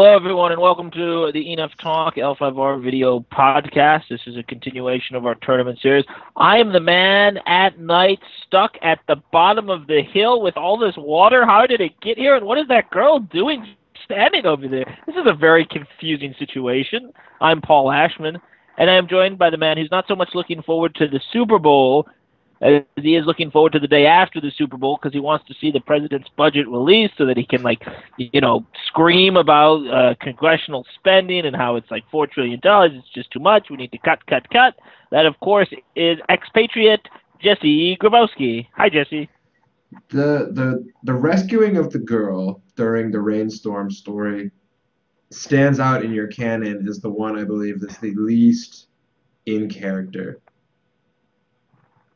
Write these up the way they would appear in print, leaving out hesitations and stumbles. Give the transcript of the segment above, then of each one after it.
Hello, everyone, and welcome to the Enough Talk L5R video podcast. This is a continuation of our tournament series. I am the man at night stuck at the bottom of the hill with all this water. How did it get here, and what is that girl doing standing over there? This is a very confusing situation. I'm Paul Ashman, and I am joined by the man who's not so much looking forward to the Super Bowl as he is looking forward to the day after the Super Bowl because he wants to see the president's budget released so that he can, scream about congressional spending and how it's like $4 trillion. It's just too much. We need to cut, cut, cut. That, of course, is expatriate Jesse Grabowski. Hi, Jesse. The rescuing of the girl during the rainstorm story stands out in your canon as the one I believe that's the least in character.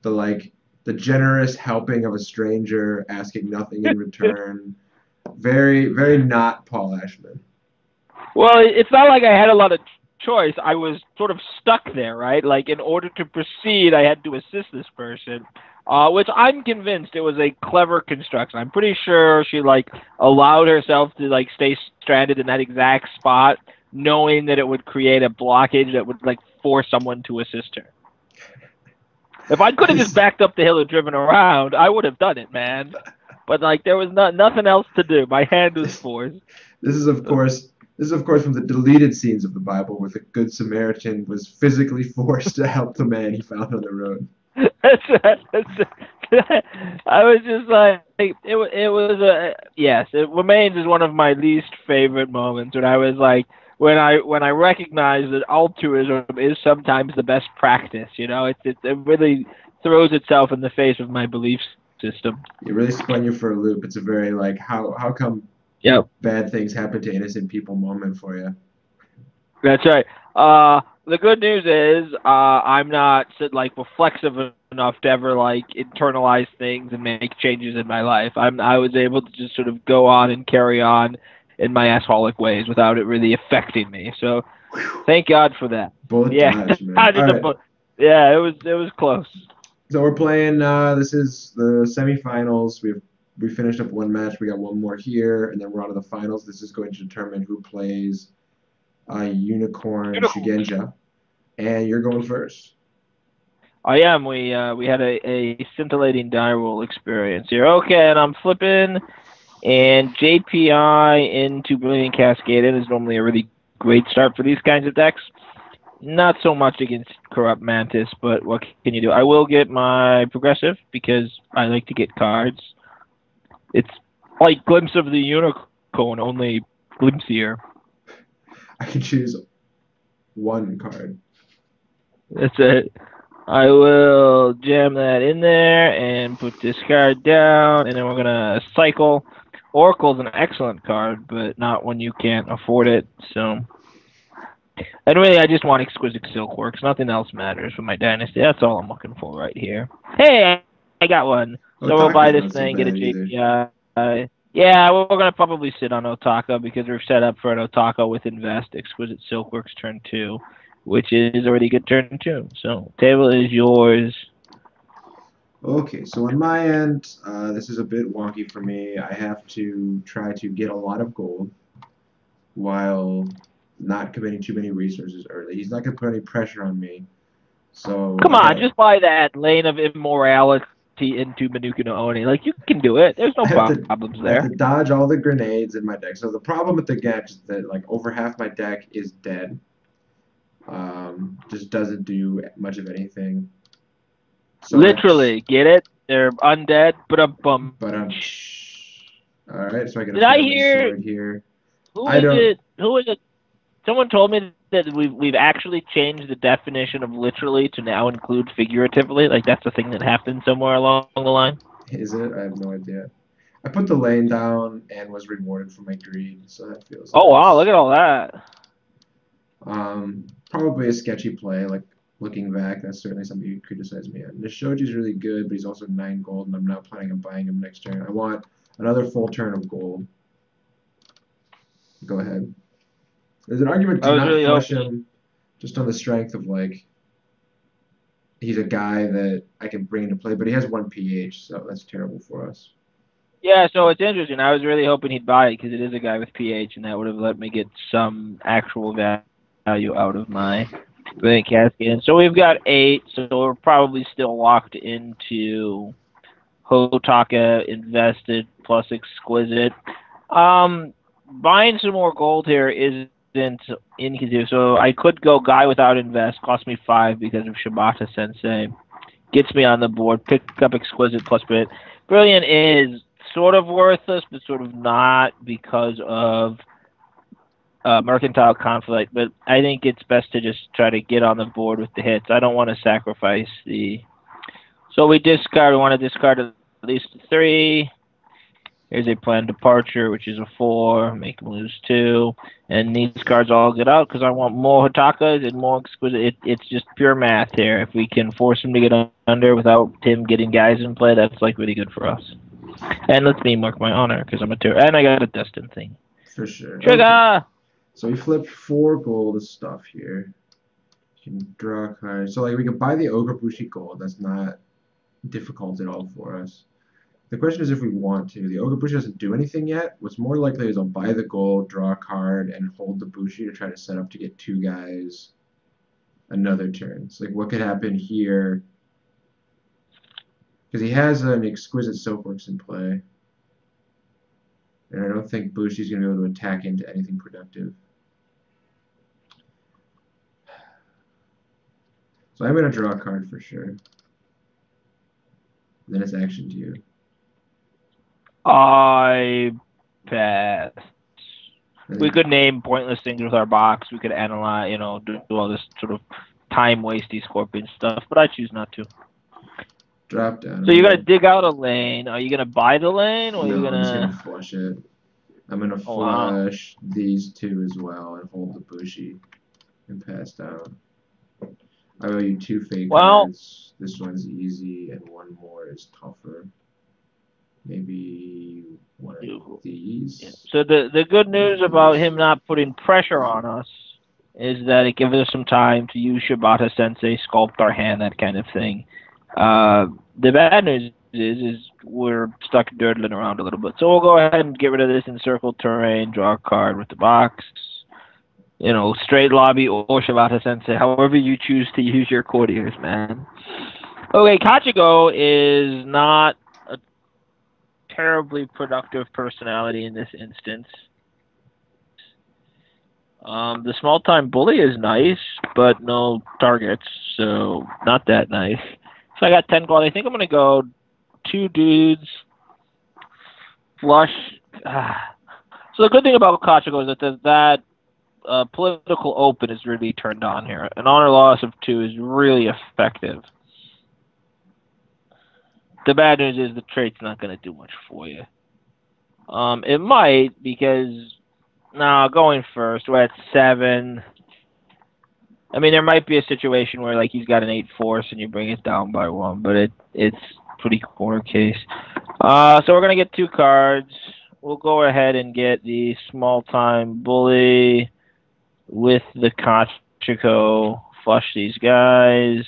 The generous helping of a stranger, asking nothing in return. Very, very not Paul Ashman. Well, it's not like I had a lot of choice. I was sort of stuck there, right? Like, in order to proceed, I had to assist this person, which I'm convinced it was a clever construction. I'm pretty sure she, allowed herself to, stay stranded in that exact spot, knowing that it would create a blockage that would, force someone to assist her. If I could have just backed up the hill and driven around, I would have done it, man. But there was nothing else to do. My hand was forced. This is of course from the deleted scenes of the Bible, where the Good Samaritan was physically forced to help the man he found on the road. I was just like, it remains as one of my least favorite moments when I was like, when I recognize that altruism is sometimes the best practice, it really throws itself in the face of my belief system. It really spun you for a loop. It's a very how come bad things happen to innocent people moment for you. That's right. The good news is I'm not reflexive enough to ever internalize things and make changes in my life. I was able to just sort of go on and carry on in my assholic ways without it really affecting me. So thank God for that. Bullet dodge, man. All right. Yeah, it was close. So we're playing. This is the semifinals. We finished up one match. We got one more here, and then we're on to the finals. This is going to determine who plays Unicorn Shigenja, and you're going first. I am. We had a scintillating die roll experience here. Okay, and I'm flipping. And JPI into Brilliant Cascade is normally a really great start for these kinds of decks. Not so much against Corrupt Mantis, but what can you do? I will get my Progressive because I like to get cards. It's like Glimpse of the Unicorn, only glimpsier. I can choose one card. That's it. I will jam that in there and put this card down, and then we're going to cycle. Oracle's an excellent card, but not when you can't afford it, so... And really, I just want Exquisite Silkworks. Nothing else matters for my Dynasty. That's all I'm looking for right here. Hey, I got one. So we'll buy this thing, get a JPI. Yeah, we're going to probably sit on Otaka because we're set up for an Otaka with Invest, Exquisite Silkworks turn 2, which is already good turn 2. So, table is yours. Okay, so on my end, this is a bit wonky for me. I have to try to get a lot of gold while not committing too many resources early. He's not going to put any pressure on me. So come on, just buy that Lane of Immorality into Manuka no Oni. You can do it. There's no problems there. I have to dodge all the grenades in my deck. So the problem with the deck is that over half my deck is dead. Just doesn't do much of anything. So literally, get it? They're undead, but a bum. All right, so I got a sword here. Who is it? Someone told me that we've actually changed the definition of literally to now include figuratively. That's a thing that happened somewhere along the line. Is it? I have no idea. I put the lane down and was rewarded for my greed, so that feels. Oh nice. Wow! Look at all that. Probably a sketchy play. Looking back, that's certainly something you could criticize me on. Nishoji's really good, but he's also 9 gold, and I'm not planning on buying him next turn. I want another full turn of gold. Go ahead. There's an argument to not flush him just on the strength of, he's a guy that I can bring into play, but he has 1 PH, so that's terrible for us. Yeah, so it's interesting. I was really hoping he'd buy it because it is a guy with PH, and that would have let me get some actual value out of my bank casket. And so we've got 8, so we're probably still locked into Hotaka invested plus exquisite. Buying some more gold here isn't inconceivable. So I could go guy without invest, cost me 5 because of Shibata Sensei. Gets me on the board, pick up exquisite plus bit. Brilliant is sort of worthless, but sort of not because of mercantile conflict. But I think it's best to just try to get on the board with the hits. I don't want to sacrifice the. So we discard. We want to discard at least 3. Here's a planned departure, which is a 4. Make him lose 2. And these cards all get out because I want more Hotakas and more exquisite. It's just pure math here. If we can force him to get under without him getting guys in play, that's like really good for us. And let's me mark my honor because I'm a terror. And I got a destined thing. For sure. Trigger! Okay. So we flipped 4 gold of stuff here. You can draw a card. So like we can buy the Ogabushi gold. That's not difficult at all for us. The question is if we want to. The Ogabushi doesn't do anything yet. What's more likely is I'll buy the gold, draw a card, and hold the Bushi to try to set up to get 2 guys another turn. So like what could happen here? Because he has an exquisite Silkworks in play. And I don't think Bushi's going to be able to attack into anything productive. So I'm going to draw a card for sure. Then it's action to you. I pass. We could name pointless things with our box. We could analyze, do all this sort of time-wasty Scorpion stuff, but I choose not to. Drop down. So you're going to dig out a lane. Are you going to buy the lane, or are you going to... I'm just going to flush it. I'm going to flush these 2 as well and hold the Bushi and pass down. I owe you 2 fake cards. This one's easy, and 1 more is tougher. Maybe one of these. Yeah. So the good news about him not putting pressure on us is that it gives us some time to use Shibata Sensei, sculpt our hand, that kind of thing. The bad news is we're stuck dirtling around a little bit. So we'll go ahead and get rid of this encircled terrain, draw a card with the box. Straight lobby or Shibata Sensei, however you choose to use your courtiers, man. Okay, Kachigo is not a terribly productive personality in this instance. The small-time bully is nice, but no targets, so not that nice. So I got 10 gold. I think I'm going to go 2 dudes, flush. So the good thing about Kachigo is that political open is really turned on here. An honor loss of 2 is really effective. The bad news is the trait's not going to do much for you. It might, because going first, we're at 7. I mean, there might be a situation where like he's got an 8 force and you bring it down by 1, but it's pretty corner case. So we're going to get 2 cards. We'll go ahead and get the small-time bully with the Kachiko, flush these guys.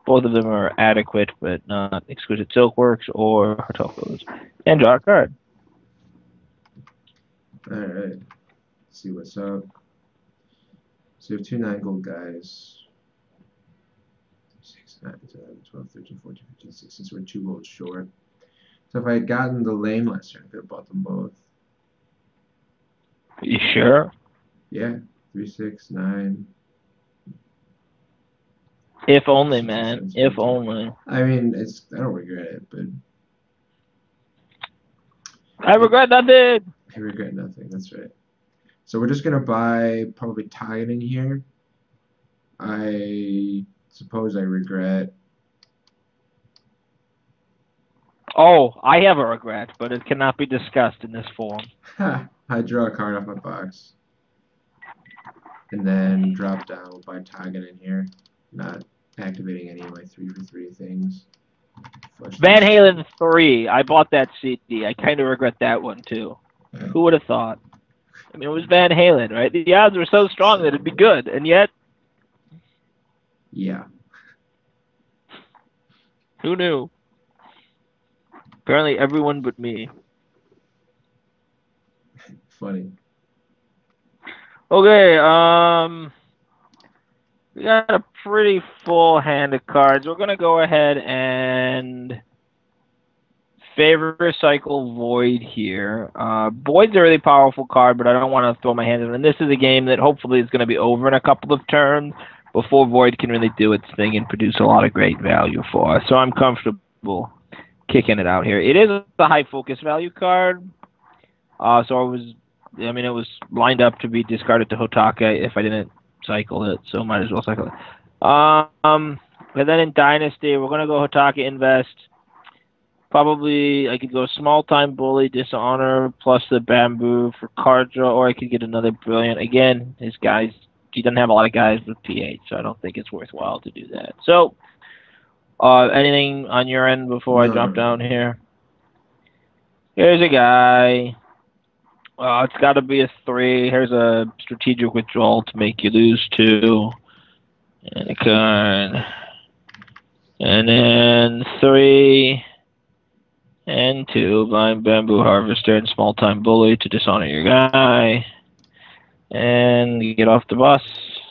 Both of them are adequate, but not exquisite Silkworks or Hartokos. And draw a card. Alright. See what's up. So we have 2 9 gold guys. 6, 9, 10, 12, 13, 14, 15, 16. So we're 2 gold short. So if I had gotten the lane last turn, I could have bought them both. Are you sure? Yeah. 3, 6, 9. If only, man. If only. I mean, I don't regret it, but I regret nothing. I regret nothing. That's right. So we're just gonna buy probably Titan here. I suppose I regret. Oh, I have a regret, but it cannot be discussed in this forum. I draw a card off my box. And then drop down by Titan in here. Not activating any of my 3 for 3 things. Van Halen 3. I bought that CD. I kind of regret that one, too. Who would have thought? I mean, it was Van Halen, right? The odds were so strong that it'd be good, and yet... Yeah. Who knew? Apparently everyone but me. funny. Okay, we got a pretty full hand of cards. We're gonna go ahead and favor cycle Void here. Void's a really powerful card, but I don't want to throw my hands in. And this is a game that hopefully is going to be over in a couple of turns before Void can really do its thing and produce a lot of great value for us. So I'm comfortable kicking it out here. It is a high focus value card. So it was lined up to be discarded to Hotaka if I didn't cycle it, so might as well cycle it. But then in Dynasty, we're going to go Hotaka Invest. Probably I could go Small Time Bully, Dishonor, plus the Bamboo for card draw, or I could get another Brilliant. Again, he doesn't have a lot of guys with PH, so I don't think it's worthwhile to do that. So, anything on your end before I drop down here? Here's a guy. It's got to be a 3. Here's a Strategic Withdrawal to make you lose 2. And a card. And then 3. And 2, Blind Bamboo Harvester and Small Time Bully to dishonor your guy. And you get off the bus,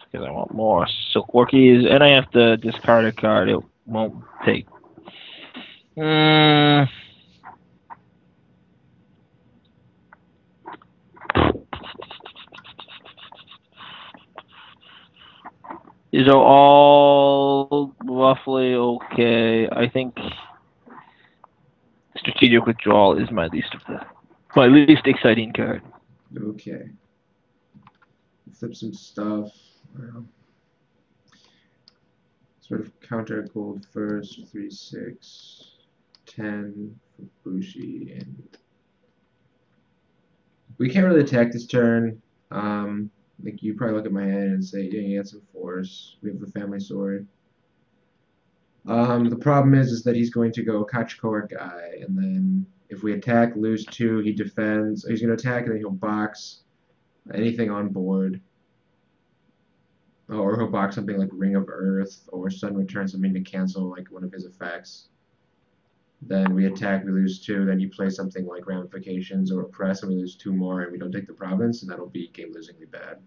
because I want more Silk Workies. And I have to discard a card it won't take. These are all roughly okay. I think Strategic Withdrawal is my least exciting card. Okay. Flip some stuff. Sort of counter gold first. 3, 6, 10 for Bushi, and we can't really attack this turn. Like you probably look at my hand and say, yeah, you got some force. We have the family sword. The problem is that he's going to go Kachikoa guy, and then if we attack, lose 2, he defends. He's going to attack, and then he'll box anything on board. Or he'll box something like Ring of Earth, or Sun Return, something to cancel like one of his effects. Then we attack, we lose 2, then you play something like Ramifications or Oppress, and we lose 2 more, and we don't take the province, and that'll be game-losingly bad.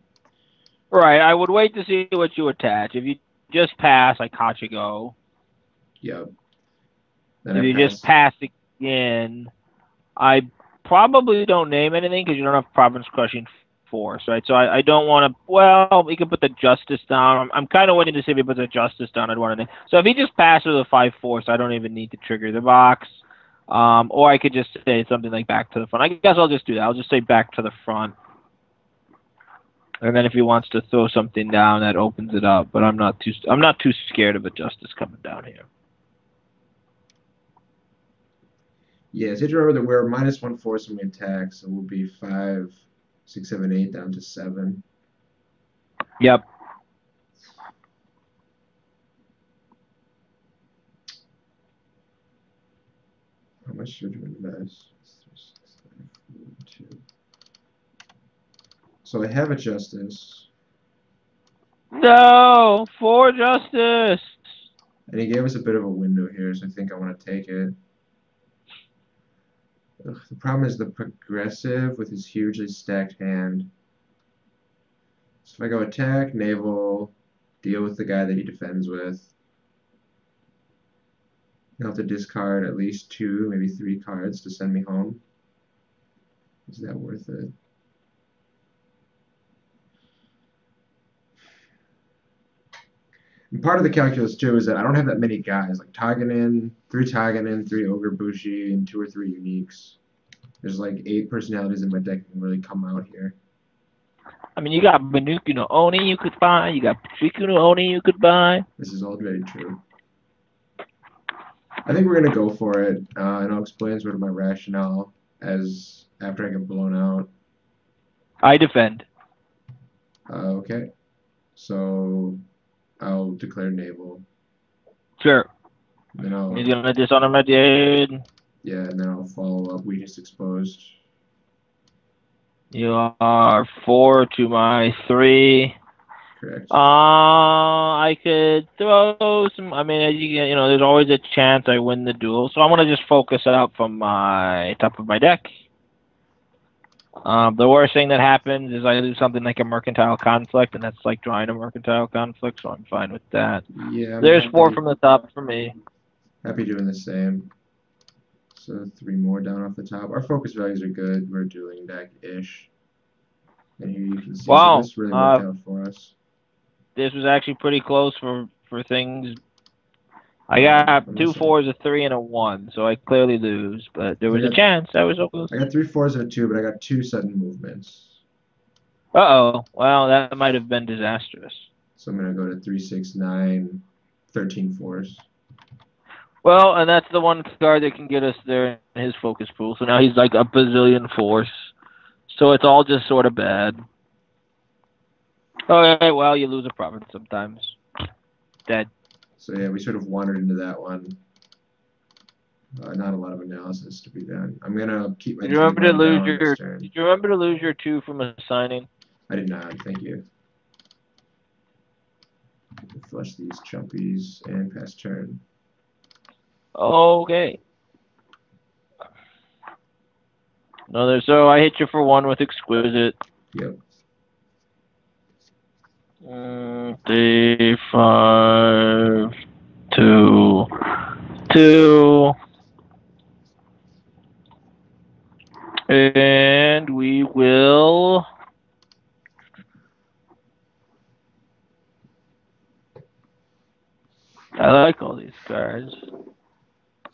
Right, I would wait to see what you attach. If you just pass, like Hachigo. Yep. Then if you just pass again, I probably don't name anything because you don't have Province Crushing Force, right? So I don't want to. Well, we could put the Justice down. I'm kind of waiting to see if he puts the Justice down. I'd want to name. So if he just passes with a 5/4, I don't even need to trigger the box. Or I could just say something like Back to the Front. I guess I'll just do that. I'll just say Back to the Front. And then if he wants to throw something down, that opens it up. But I'm not too scared of a Justice coming down here. Yeah, so you have to remember that we're -1 force when we attack, so we'll be 5, 6, 7, 8 down to 7. Yep. How much should we invest? 2. So I have a Justice. No! For Justice! And he gave us a bit of a window here, so I think I want to take it. Ugh, the problem is the progressive with his hugely stacked hand. So if I go attack, naval, deal with the guy that he defends with, I'll have to discard at least 2, maybe 3 cards to send me home. Is that worth it? And part of the calculus too is that I don't have that many guys, like 3 Taganin, 3 Ogre Bushi, and 2 or 3 uniques. There's like 8 personalities in my deck that can really come out here. I mean, you got Manuku no Oni you could buy, you got Patriku no Oni you could buy. This is all very true. I think we're going to go for it, and I'll explain sort of my rationale as after I get blown out. I defend. Okay. So I'll declare naval. Sure. Then I'll, He's going to dishonor my dude. yeah, and then I'll follow up weakness exposed. You are 4 to my 3. Correct. I could throw some. I mean, you know, there's always a chance I win the duel, so I'm gonna just focus it out from my top of my deck. The worst thing that happens is I lose something like a mercantile conflict, and that's like drawing a mercantile conflict, so I'm fine with that. Yeah, I'm There's 4 happy. from the top for me. Happy doing the same. So 3 more down off the top. Our focus values are good. We're a dueling deck-ish. And here you can see, so Wow, this really worked out for us. this was actually pretty close for things. I On got my 2 side. 4s, a 3, and a 1, so I clearly lose, but there So was a chance. I was so close. I got 3 4s and a 2, but I got 2 sudden movements. Uh-oh. Well, that might have been disastrous. So I'm going to go to 3 6 9 13 4s. Well, and that's the one card that can get us there in his focus pool. So now he's like a bazillion force. So it's all just sort of bad. Okay, well, you lose a province sometimes. Dead. So yeah, we sort of wandered into that one. Not a lot of analysis to be done. I'm gonna keep my Did you remember to T-line lose down this your? turn. Did you remember to lose your 2 from assigning? I did not. Thank you. Flush these chumpies and pass turn. Okay. Another. So I hit you for 1 with exquisite. Yep. 3 5 2 2. And we will. I like all these cards.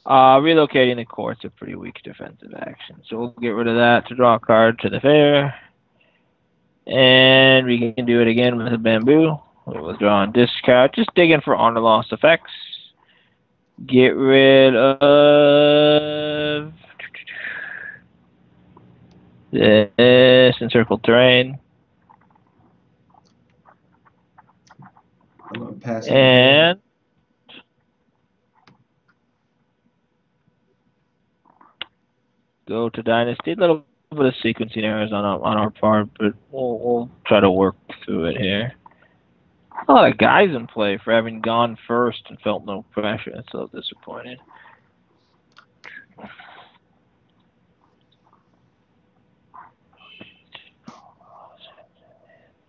Relocating the court's a pretty weak defensive action, so we'll get rid of that to draw a card to the fair. And we can do it again with a bamboo. We will draw and discard. Just digging for honor loss effects. Get rid of this encircled terrain. I'm passing. And go to Dynasty. A little bit of sequencing errors on our part, but we'll try to work through it here. A lot of guys in play for having gone first and felt no pressure. That's a little disappointing.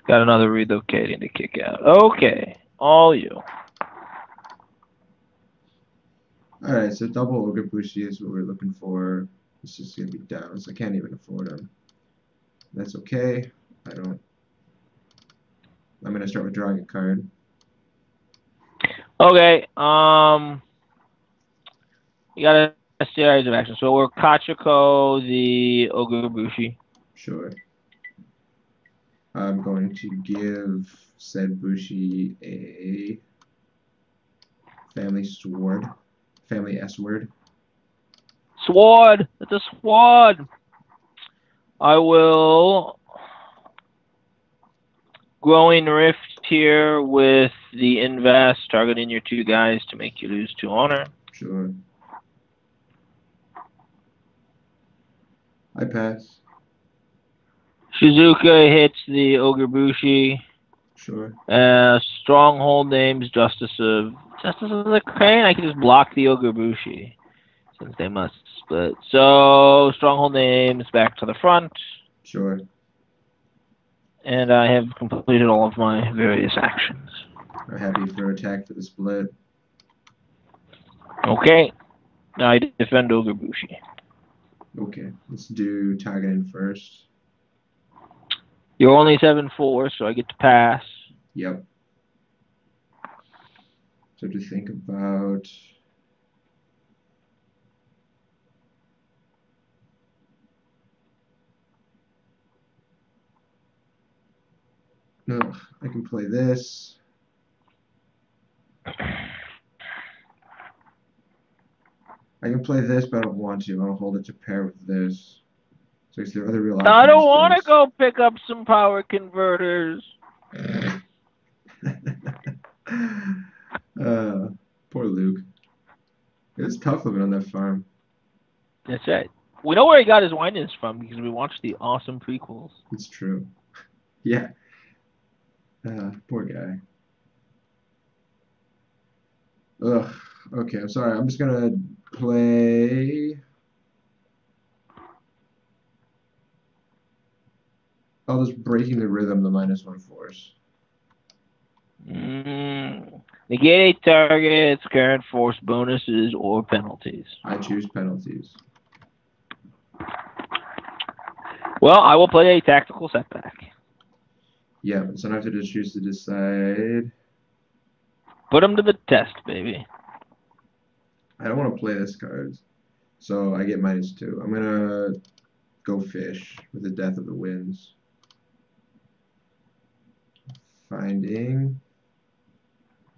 Got another relocating to kick out. Okay, all you. Alright, so double Ogre Bushi is what we're looking for. It's just going to be down, so I can't even afford them. That's okay. I'm going to start with drawing a card. Okay, you got a series of actions. So we're Kachiko, the Ogre Bushi. Sure. I'm going to give said Bushi a family sword. Family S-word. Sword! It's a sword! I will Growing Rift here with the Invest, targeting your 2 guys to make you lose 2 honor. Sure. I pass. Shizuka hits the Ogre Bushi. Sure. Stronghold names Justice of the Crane. I can just block the Ogre Bushi since they must split. So Stronghold names back to the front. Sure. And I have completed all of my various actions. I'm happy for attack for the split. Okay. Now I defend Ogre Bushi. Okay. Let's do targeting first. You're only 7-4, so I get to pass. Yep. So to think about. No, I can play this. I can play this, but I don't want to. I'll hold it to pair with this. So is there other real options? I don't want to go pick up some power converters. Poor Luke. It's tough living on that farm. That's right. We know where he got his winings from because we watched the awesome prequels. It's true. Yeah. Poor guy. Ugh. Okay, I'm sorry. I'm just gonna play. I'll just breaking the rhythm, the -1 force. Negate target's current force bonuses or penalties. I choose penalties. Well, I will play a tactical setback. Yeah, so I have to just choose to decide. Put him to the test, baby. I don't want to play this card, so I get -2. I'm gonna go fish with the Death of the Winds. Finding.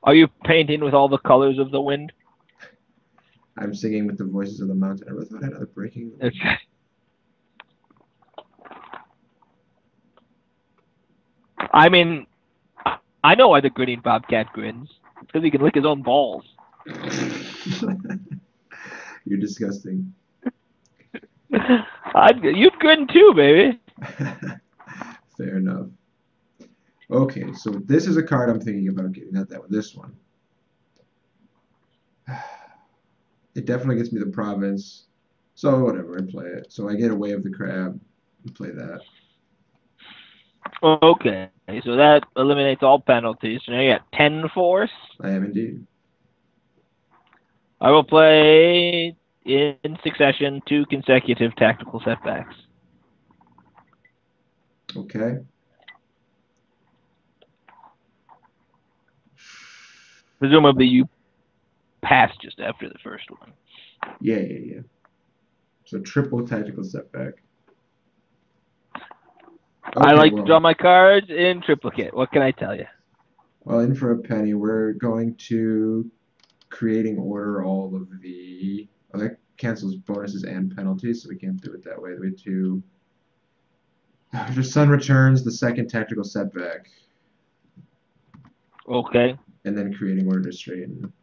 Are you painting with all the colors of the wind? I'm singing with the voices of the mountain. I never thought I'd have a breaking. Okay. I mean, I know why the grinning bobcat grins. It's because he can lick his own balls. You're disgusting. You'd grin too, baby. Fair enough. Okay, so this is a card I'm thinking about getting. Not that one. This one. It definitely gets me the province. So whatever, I play it. So I get a Way of the Crab and play that. Okay, so that eliminates all penalties. So now you got 10 force. I am indeed. I will play in succession 2 consecutive tactical setbacks. Okay. Presumably you passed just after the first one. Yeah. So triple tactical setback. Okay, I like to draw my cards in triplicate. What can I tell you? Well, in for a penny, we're going to creating order all of the. Oh, that cancels bonuses and penalties, so we can't do it that way. We have to. After Sun returns, the second tactical setback. Okay. And then creating order to straighten.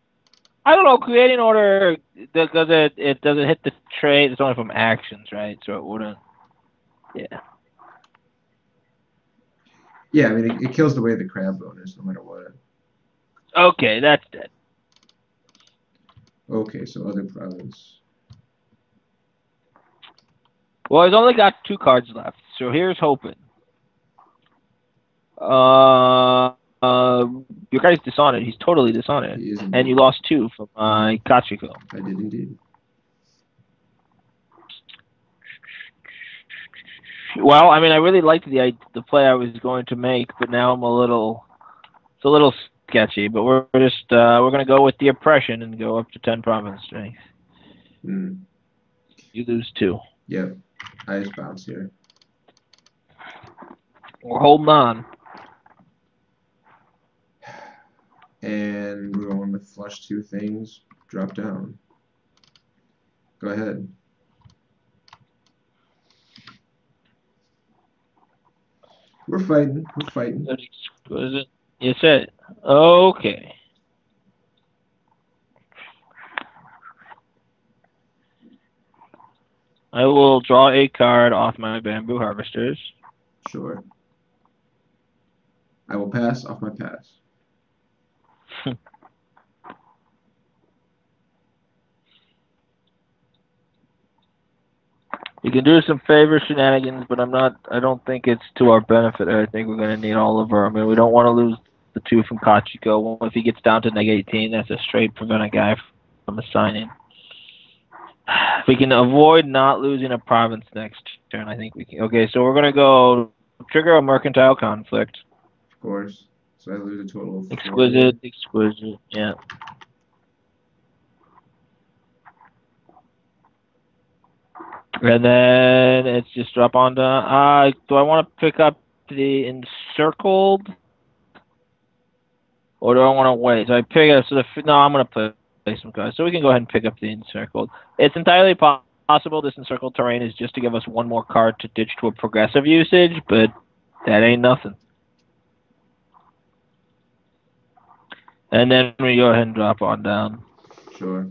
I don't know. Creating order does it doesn't hit the trade. It's only from actions, right? So it wouldn't. Yeah. Yeah, I mean it kills the Way of the Crab bonus no matter what. Okay, that's dead. Okay, so other province. Well, he's only got 2 cards left, so here's hoping. Your guy's Dishonored. He's totally Dishonored. He is indeed. And you lost 2 from Kachiko. I did indeed. Well, I mean, I really liked the play I was going to make, but now it's a little sketchy. But we're gonna go with the oppression and go up to 10 province strength. You lose 2. Yep, I just bounce here. We're holding on. And we're going with flush 2 things. Drop down. Go ahead. We're fighting. That's exquisite. You said it. Okay. I will draw a card off my bamboo harvesters. Sure. I will pass off my pass. You can do some favor shenanigans, but I don't think it's to our benefit. I think we're going to need all of our. I mean, we don't want to lose the 2 from Kachiko. If he gets down to -18, that's a straight prevent a guy from assigning. If we can avoid not losing a province next turn, I think we can. Okay, so we're going to go trigger a mercantile conflict. Of course. So I lose a total of 4. Exquisite, yeah. And then it's just drop on to, do I want to pick up the encircled? Or do I want to wait? So I pick up, no, I'm going to play some cards. So we can go ahead and pick up the encircled. It's entirely possible this encircled terrain is just to give us 1 more card to ditch to a progressive usage, but that ain't nothing. And then we go ahead and drop on down. Sure.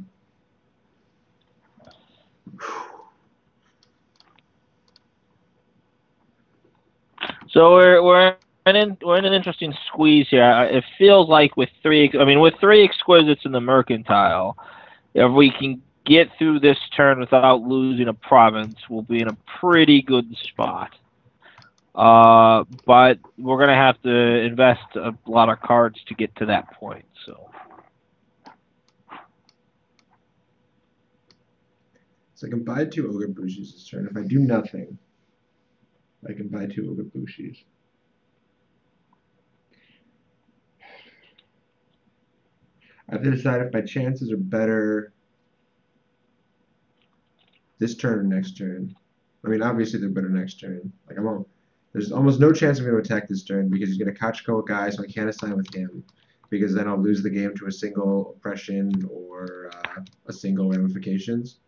So we're in an interesting squeeze here. It feels like with 3 exquisites in the mercantile, if we can get through this turn without losing a province, we'll be in a pretty good spot. But we're going to have to invest a lot of cards to get to that point. So I can buy 2 Ogre Bushis this turn. If I do nothing, I can buy 2 Ogre Bushis. I have to decide if my chances are better this turn or next turn. I mean, obviously they're better next turn. Like there's almost no chance I'm going to attack this turn because he's going to Kachiko a guy, so I can't assign with him because then I'll lose the game to a single oppression or a single ramifications.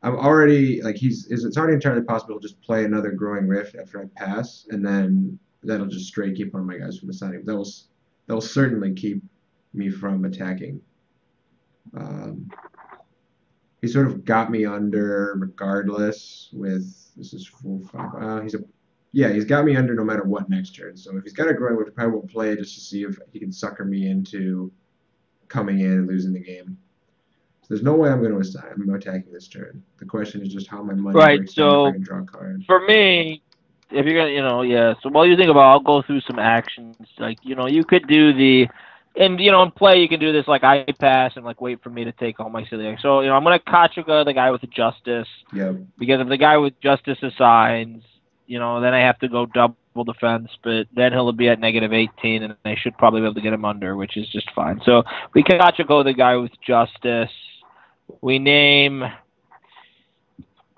I'm already like it's already entirely possible to just play another Growing Rift after I pass, and then that'll just straight keep one of my guys from assigning. That will certainly keep me from attacking. He sort of got me under regardless with this is 4-5. He's got me under no matter what next turn. So if he's got a Growing Rift, I probably won't play it just to see if he can sucker me into coming in and losing the game. There's no way I'm going to assign. I'm attacking this turn. The question is just how my money breaks down if I can draw a card. For me, if you're gonna, So while you think about, I'll go through some actions. Like, you could do in play you can do this like I pass and like wait for me to take all my silly. So I'm gonna Kachika the guy with the Justice. Yep. Because if the guy with Justice assigns, then I have to go double defense, but then he'll be at -18, and I should probably be able to get him under, which is just fine. So we Kachiko the guy with Justice. We name.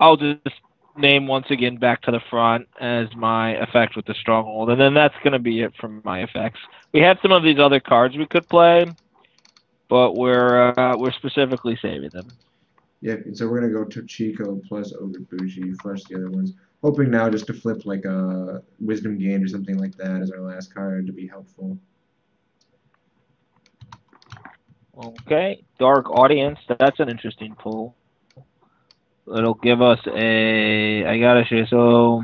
I'll just name once again back to the front as my effect with the Stronghold, and then that's going to be it from my effects. We have some of these other cards we could play, but we're specifically saving them. Yeah, so we're gonna go Tochiko plus Ogre Bushi, flush the other ones. Hoping now just to flip like a Wisdom Gained or something like that as our last card to be helpful. Okay, Dark Audience. That's an interesting pull. It'll give us I gotta say, so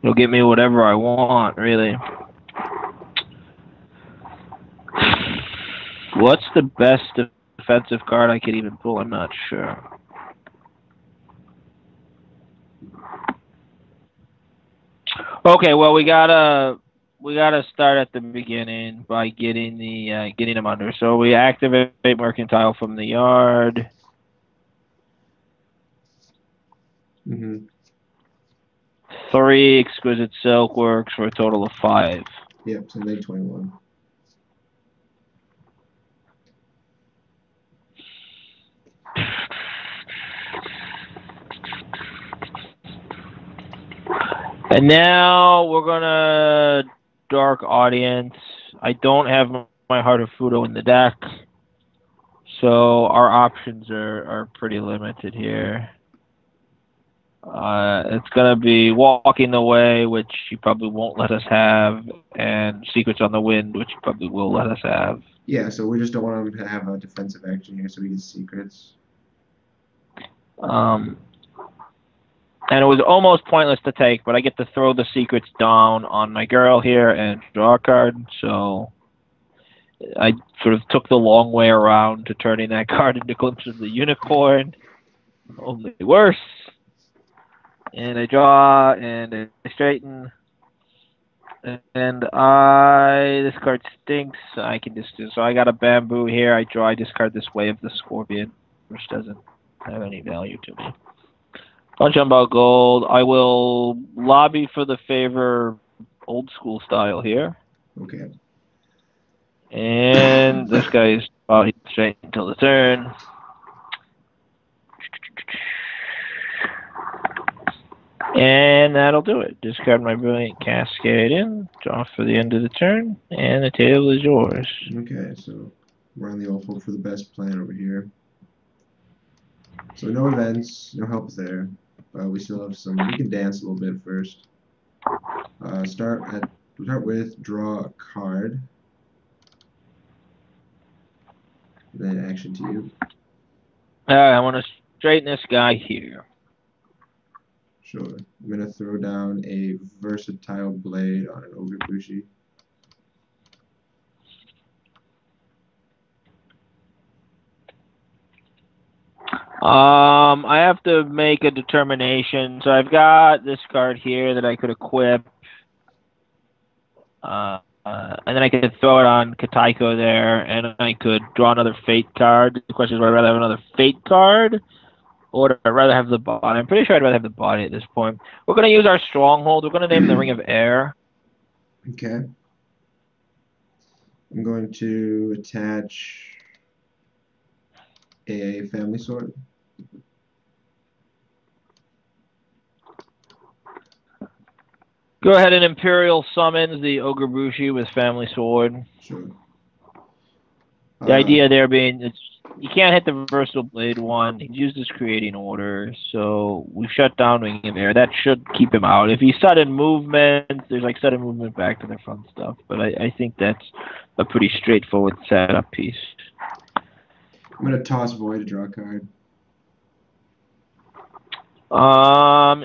it'll give me whatever I want, really. What's the best defensive card I could even pull? I'm not sure. Okay, well we gotta start at the beginning by getting them under. So we activate Mercantile from the yard. Mm-hmm. 3 Exquisite Silkworks for a total of 5. Yep, so make 21. And now we're gonna Dark Audience. I don't have my Heart of Fudo in the deck, so our options are pretty limited here. It's gonna be Walking the Way, which you probably won't let us have, and Secrets on the Wind, which you probably will let us have. Yeah, so we just don't want him to have a defensive action here, so we get secrets. And it was almost pointless to take, but I get to throw the secrets down on my girl here and draw a card, so I sort of took the long way around to turning that card into Glimpse of the Unicorn. Only worse. And I draw, and I straighten. And this card stinks. I can just do, so I got a Bamboo here. I draw, I discard this Way of the Scorpion, which doesn't have any value to me. Punch about gold. I will lobby for the favor old school style here. Okay. And this guy's he's straight until the turn. And that'll do it. Discard my Brilliant Cascade in, draw for the end of the turn, and the table is yours. Okay, so we're on the all hope for the best plan over here. So no events, no help there. We still have some. We can dance a little bit first. Start with draw a card. Then action to you. Alright, I want to straighten this guy here. Sure. I'm gonna throw down a versatile blade on an Ogre Bushi. I have to make a determination. So I've got this card here that I could equip, and then I could throw it on Kataiko there, and I could draw another Fate card. The question is, would I rather have another Fate card, or would I rather have the body? I'm pretty sure I'd rather have the body at this point. We're going to use our stronghold. We're going to name the Ring of Air. Okay. I'm going to attach a family sword. Go ahead and Imperial summons the Ogre Bushi with family sword. Sure. The idea there being you can't hit the versatile blade one. He's used his creating order, so we shut down Ring of Air. That should keep him out. If he's sudden movement, there's like sudden movement back to the front stuff. But I think that's a pretty straightforward setup piece. I'm gonna toss Void to draw a card.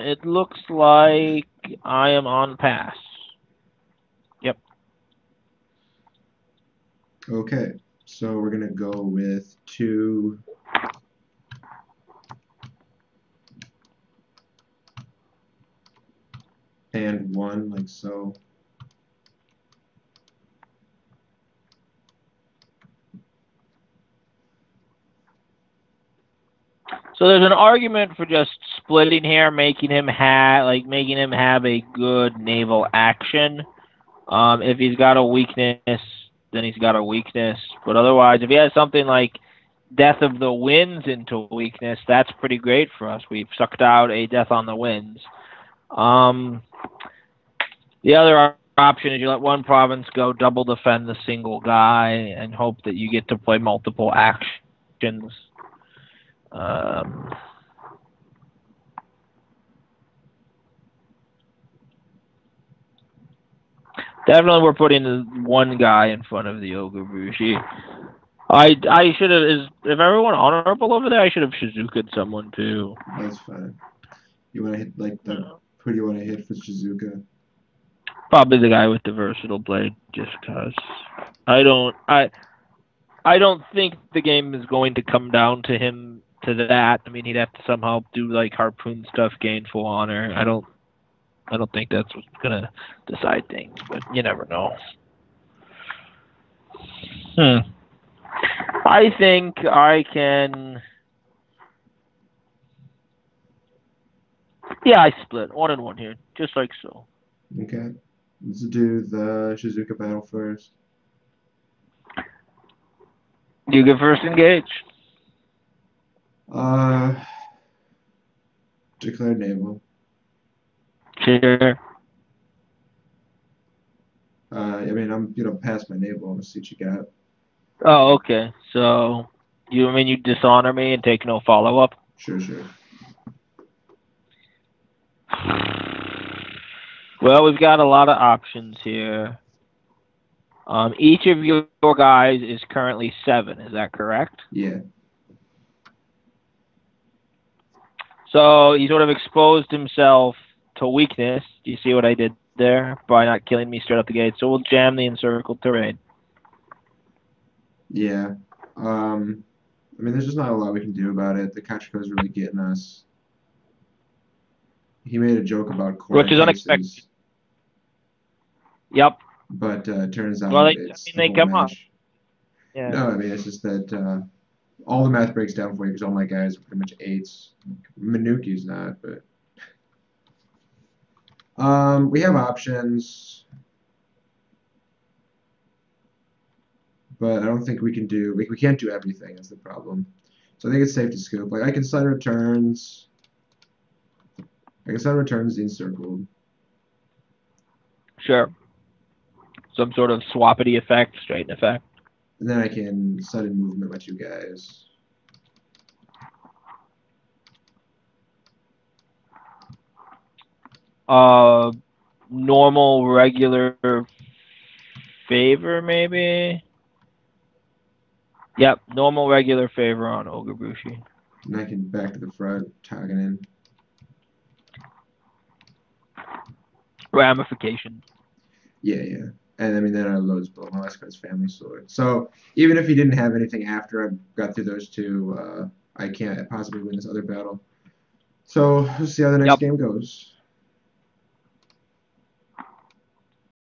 It looks like I am on pass. Yep. Okay, so we're gonna go with 2 and 1, like so. So there's an argument for just splitting here, making him have a good naval action. If he's got a weakness, then he's got a weakness. But otherwise, if he has something like Death of the Winds into weakness, that's pretty great for us. We've sucked out a Death on the Winds. The other option is you let one province go, double defend the single guy, and hope that you get to play multiple actions. Definitely, we're putting one guy in front of the Ogre Bushi. I should have. If everyone honorable over there, I should have Shizuka'd someone too. That's fine. You want to hit like who do you want to hit for Shizuka? Probably the guy with the versatile blade, just because. I don't think the game is going to come down to him to that. I mean, he'd have to somehow do like harpoon stuff, gain full honor. I don't think that's what's gonna decide things, but you never know. I think I can. Yeah, I split 1 and 1 here, just like so. Okay, let's do the Shizuka battle first. You get first engage. Declare naval. Sure. I mean, I'm past my naval. Let's see what you got. Oh, okay. So, you dishonor me and take no follow up? Sure. Well, we've got a lot of options here. Each of your guys is currently 7. Is that correct? Yeah. So he sort of exposed himself to weakness. Do you see what I did there by not killing me straight out the gate? So we'll jam the encircled terrain. Yeah. I mean, there's just not a lot we can do about it. The Kachiko's really getting us. He made a joke about core Which is unexpected. Yep. But turns out they come up. Yeah. No, I mean, it's just that all the math breaks down for you because all my guys are pretty much 8s. Minuki's not, but we have options, but I don't think we can do. We can't do everything. That's the problem. So I think it's safe to scoop. Like I can sudden returns. I can sudden returns the encircled. Sure. Some sort of swappity effect, straighten effect. And then I can sudden movement my 2 guys. Normal, regular favor, maybe? Yep, normal, regular favor on Ogre Bushi. And I can back to the front, tagging in. Ramification. Yeah. And I mean, then I loads both my last card's family sword. So even if he didn't have anything after I got through those 2, I can't possibly win this other battle. So let's see how the next Yep. game goes.